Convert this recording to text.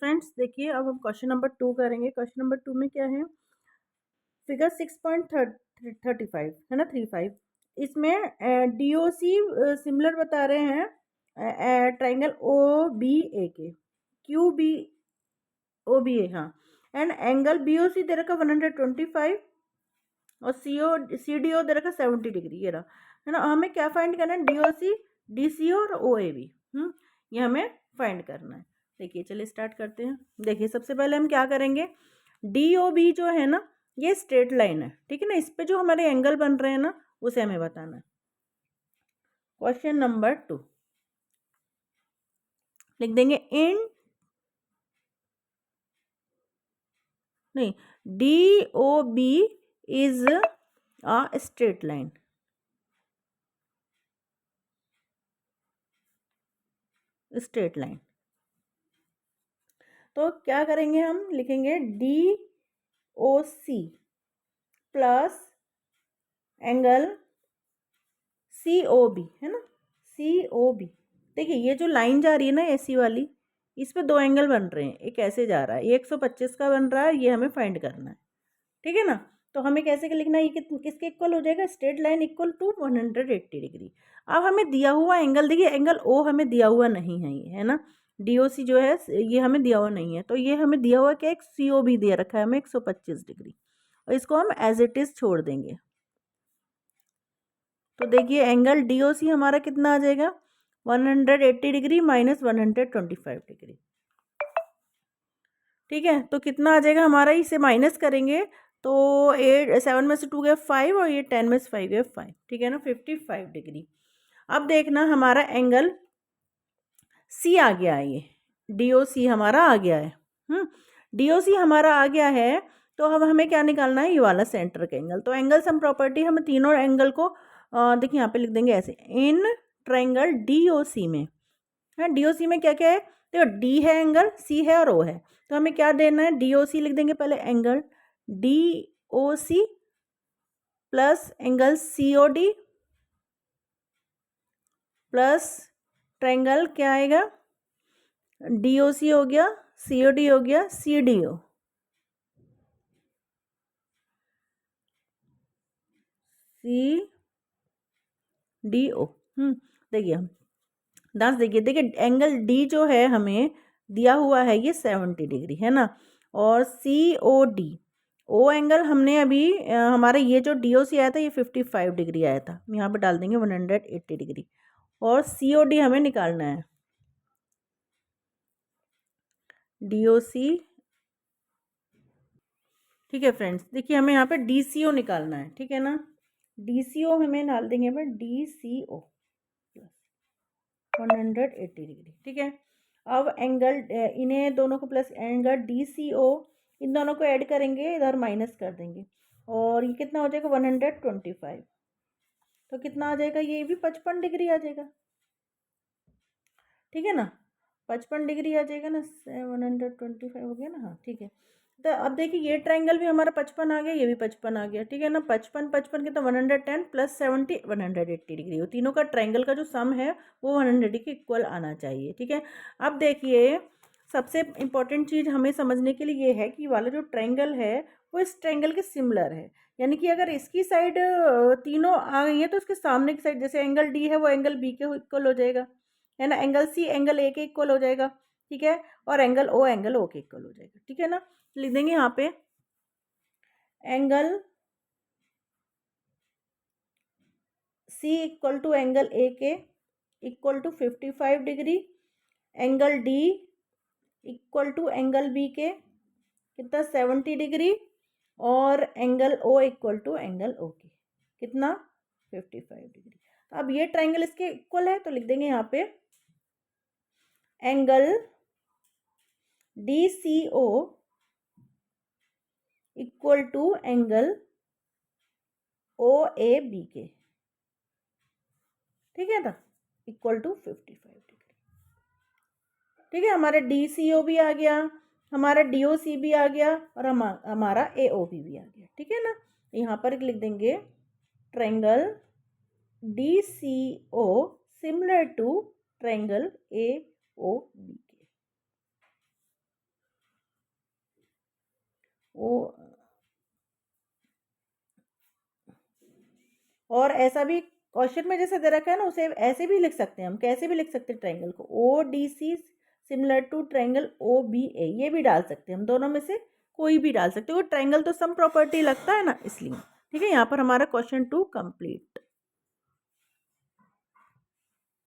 Friends देखिए, अब हम क्वेश्चन नंबर 2 करेंगे। क्वेश्चन नंबर 2 में क्या है, फिगर 6.35 है ना, 35। इसमें डीओसी सिमिलर बता रहे हैं ट्राइंगल ओ बी ए के, क्यू बी ओ बी ए, हाँ, एंड एंगल बी ओ सी दे रखा 125 और सी डी ओ दे रखा 70 डिग्री, ये रहा है ना। हमें क्या फाइंड करना है, डी ओ सी, डी सी और ओ ए बी, ये हमें फाइंड करना है। देखिए चलिए स्टार्ट करते हैं। देखिए सबसे पहले हम क्या करेंगे, डी ओ बी जो है ना, ये स्ट्रेट लाइन है, ठीक है ना। इस पे जो हमारे एंगल बन रहे हैं ना, उसे हमें बताना है। क्वेश्चन नंबर 2 लिख देंगे, इन नहीं, D O B is a straight line, straight line. तो क्या करेंगे, हम लिखेंगे D O C plus angle C O B, है ना, सी ओ बी। देखिए ये जो लाइन जा रही है ना ऐसी वाली, इस पे दो एंगल बन रहे हैं, एक ऐसे जा रहा है, ये 125 का बन रहा है, ये हमें फाइंड करना है, ठीक है ना। तो हमें कैसे लिखना है, ये किसके इक्वल हो जाएगा, straight line equal to 180 degree. अब हमें दिया हुआ एंगल, देखिए एंगल ओ हमें दिया हुआ नहीं है, ये है ना, डीओसी जो है ये हमें दिया हुआ नहीं है, तो ये हमें दिया हुआ क्या, एक सी ओ बी दिया रखा है हमें 125 डिग्री, और इसको हम एज इट इज छोड़ देंगे। तो देखिए एंगल डी ओ सी हमारा कितना आ जाएगा, 180 डिग्री माइनस 125 डिग्री, ठीक है। तो कितना आ जाएगा हमारा, इसे माइनस करेंगे तो 7 में से 2 गया 5 और ये 10 में से 5 गया 5, ठीक है ना, 55 डिग्री। अब देखना हमारा एंगल सी आ गया है, ये डी ओ सी हमारा आ गया है, डी ओ सी हमारा आ गया है। तो अब हमें क्या निकालना है, ये वाला सेंटर का एंगल। तो एंगल सम प्रॉपर्टी, हम तीनों एंगल को देखिए यहाँ पे लिख देंगे ऐसे, इन ट्रायंगल डी ओ सी में, हाँ डी ओ सी में क्या क्या है, देखो डी है एंगल, सी है और ओ है, तो हमें क्या देना है, डी ओ सी लिख देंगे पहले, angle D O C plus angle C O D plus triangle क्या आएगा, डी ओ सी हो गया, सी ओ डी हो गया, C D O, C D O. देखिए हम 10, देखिए एंगल डी जो है हमें दिया हुआ है ये 70 डिग्री, है ना, और सी ओ डी, ओ एंगल हमने अभी हमारा ये जो डी ओ सी आया था ये 55 डिग्री आया था, यहाँ पे डाल देंगे 180 डिग्री, और सी ओ डी हमें निकालना है, डी ओ सी, ठीक है फ्रेंड्स। देखिए हमें यहाँ पे डी सी ओ निकालना है, ठीक है ना, डी सी ओ हमें डाल देंगे पर डी सी ओ 180 डिग्री, ठीक है। अब एंगल इन्हें दोनों को प्लस एंगल डी सी ओ, इन दोनों को ऐड करेंगे, इधर माइनस कर देंगे, और ये कितना हो जाएगा 125, तो कितना आ जाएगा, ये भी 55 डिग्री आ जाएगा, ठीक है ना, 55 डिग्री आ जाएगा ना, 125 हो गया ना, हाँ ठीक है। तो अब देखिए ये ट्रायंगल भी हमारा 55 आ गया, ये भी 55 आ गया, ठीक है ना, 55 कितना 110 प्लस 70 180 डिग्री, वो तीनों का ट्रायंगल का जो सम है वो 180 के इक्वल आना चाहिए, ठीक है। अब देखिए सबसे इम्पोर्टेंट चीज़ हमें समझने के लिए ये है कि वाला जो ट्रायंगल है वो इस ट्रायंगल के सिमिलर है, यानी कि अगर इसकी साइड तीनों आ गई है तो उसके सामने की साइड, जैसे एंगल डी है वो एंगल बी के इक्वल हो जाएगा, है ना, एंगल सी एंगल ए के इक्वल हो जाएगा, ठीक है, और एंगल ओ के इक्वल हो जाएगा, ठीक है ना। लिख देंगे यहाँ पे angle C equal to angle A के equal to 55 degree, angle D equal to angle B के कितना 70 डिग्री, और angle O equal to angle O के कितना 55 डिग्री। तो अब ये ट्राइंगल इसके इक्वल है, तो लिख देंगे यहाँ पे angle D C O equal to angle O A B के, ठीक है ना, इक्वल टू 55 डिग्री, ठीक है। हमारा डी सी ओ भी आ गया, हमारा डी ओ सी भी आ गया, और हमारा ए ओ भी आ गया, ठीक है ना। यहाँ पर लिख देंगे triangle D C O similar to triangle A O B के, ओ, और ऐसा भी क्वेश्चन में जैसे दे रखा है ना, उसे ऐसे भी लिख सकते हैं हम, कैसे भी लिख सकते हैं ट्रायंगल को, O D C similar to triangle O B A, ये भी डाल सकते हैं हम, दोनों में से कोई भी डाल सकते हो। ट्रायंगल तो सम प्रॉपर्टी लगता है ना, इसलिए। ठीक है, यहाँ पर हमारा क्वेश्चन 2 कंप्लीट।